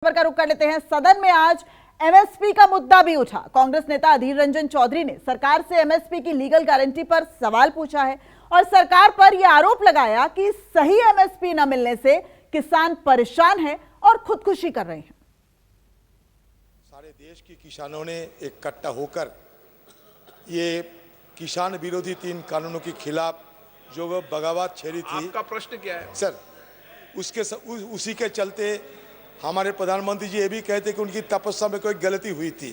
खबर का रुख कर लेते हैं। सदन में आज एमएसपी का मुद्दा भी उठा। कांग्रेस नेता अधीर रंजन चौधरी ने सरकार से एमएसपी की लीगल गारंटी पर सवाल पूछा है और सरकार पर यह आरोप लगाया कि सही एमएसपी न मिलने से किसान परेशान हैं और खुदकुशी कर रहे हैं। सारे देश के किसानों ने इकट्ठा होकर ये किसान विरोधी 3 कानूनों के खिलाफ जो वो बगावत छेड़ी थी। आपका प्रश्न क्या है सर? उसी के चलते हमारे प्रधानमंत्री जी ये भी कहते कि उनकी तपस्या में कोई गलती हुई थी,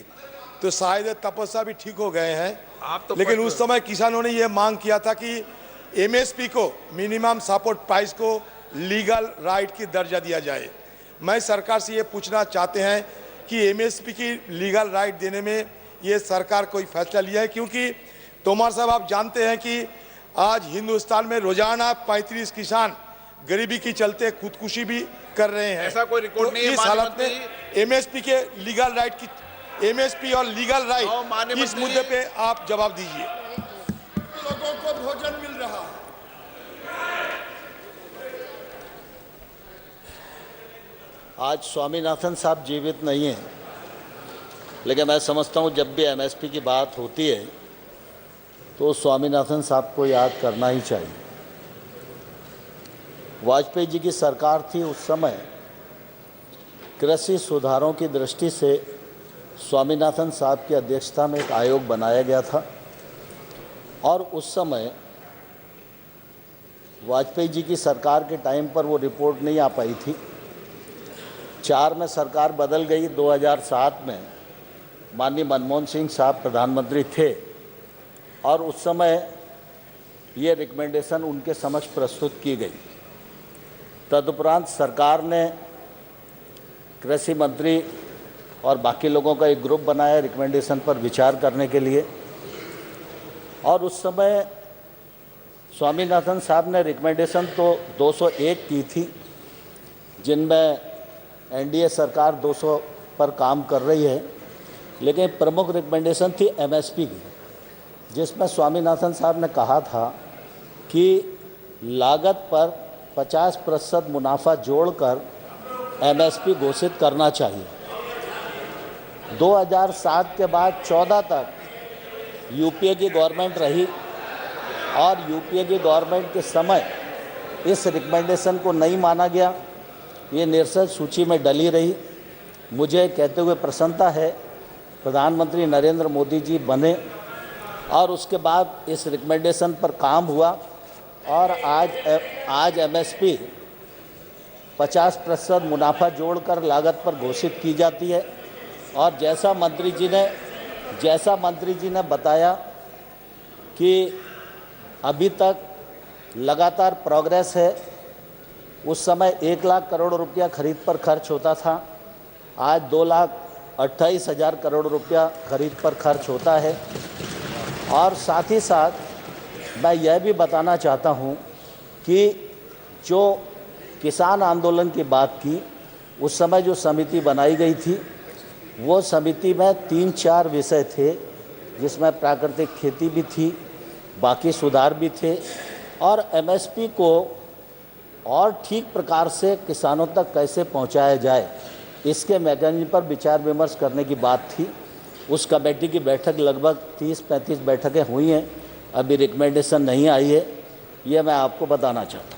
तो शायद तपस्या भी ठीक हो गए हैं। लेकिन उस समय किसानों ने ये मांग किया था कि एमएसपी को, मिनिमम सपोर्ट प्राइस को लीगल राइट की दर्जा दिया जाए। मैं सरकार से ये पूछना चाहते हैं कि एमएसपी की लीगल राइट देने में ये सरकार कोई फैसला लिया है? क्योंकि तोमर साहब, आप जानते हैं कि आज हिंदुस्तान में रोजाना 35 किसान गरीबी के चलते खुदकुशी भी कर रहे हैं। ऐसा कोई रिकॉर्ड नहीं है। इस हालत में एमएसपी के लीगल राइट की, एमएसपी और लीगल राइट, इस मुद्दे पे आप जवाब दीजिए। लोगों को भोजन मिल रहा है। आज स्वामीनाथन साहब जीवित नहीं हैं, लेकिन मैं समझता हूँ जब भी एमएसपी की बात होती है तो स्वामीनाथन साहब को याद करना ही चाहिए। वाजपेयी जी की सरकार थी, उस समय कृषि सुधारों की दृष्टि से स्वामीनाथन साहब की अध्यक्षता में एक आयोग बनाया गया था और उस समय वाजपेयी जी की सरकार के टाइम पर वो रिपोर्ट नहीं आ पाई थी। 4 में सरकार बदल गई। 2007 में माननीय मनमोहन सिंह साहब प्रधानमंत्री थे और उस समय ये रिकमेंडेशन उनके समक्ष प्रस्तुत की गई। तदुपरांत सरकार ने कृषि मंत्री और बाकी लोगों का एक ग्रुप बनाया रिकमेंडेशन पर विचार करने के लिए, और उस समय स्वामीनाथन साहब ने रिकमेंडेशन तो 201 की थी, जिनमें एनडीए सरकार 200 पर काम कर रही है, लेकिन प्रमुख रिकमेंडेशन थी एमएसपी की, जिसमें स्वामीनाथन साहब ने कहा था कि लागत पर 50% मुनाफा जोड़कर एमएसपी घोषित करना चाहिए। 2007 के बाद 14 तक यूपीए की गवर्नमेंट रही और यूपीए की गवर्नमेंट के समय इस रिकमेंडेशन को नहीं माना गया, ये निरसन सूची में डली रही। मुझे कहते हुए प्रसन्नता है प्रधानमंत्री नरेंद्र मोदी जी बने और उसके बाद इस रिकमेंडेशन पर काम हुआ और आज एमएसपी 50% मुनाफा जोड़कर लागत पर घोषित की जाती है। और जैसा मंत्री जी ने बताया कि अभी तक लगातार प्रोग्रेस है। उस समय 1 लाख करोड़ रुपया खरीद पर खर्च होता था, आज 2,28,000 करोड़ रुपया खरीद पर खर्च होता है। और साथ ही साथ मैं यह भी बताना चाहता हूं कि जो किसान आंदोलन की बात की, उस समय जो समिति बनाई गई थी, वो समिति में 3-4 विषय थे, जिसमें प्राकृतिक खेती भी थी, बाकी सुधार भी थे और एमएसपी को और ठीक प्रकार से किसानों तक कैसे पहुंचाया जाए, इसके मैकेनिज्म पर विचार विमर्श करने की बात थी। उस कमेटी की बैठक लगभग 30-35 बैठकें हुई हैं, अभी रिकमेंडेशन नहीं आई है, ये मैं आपको बताना चाहता हूँ।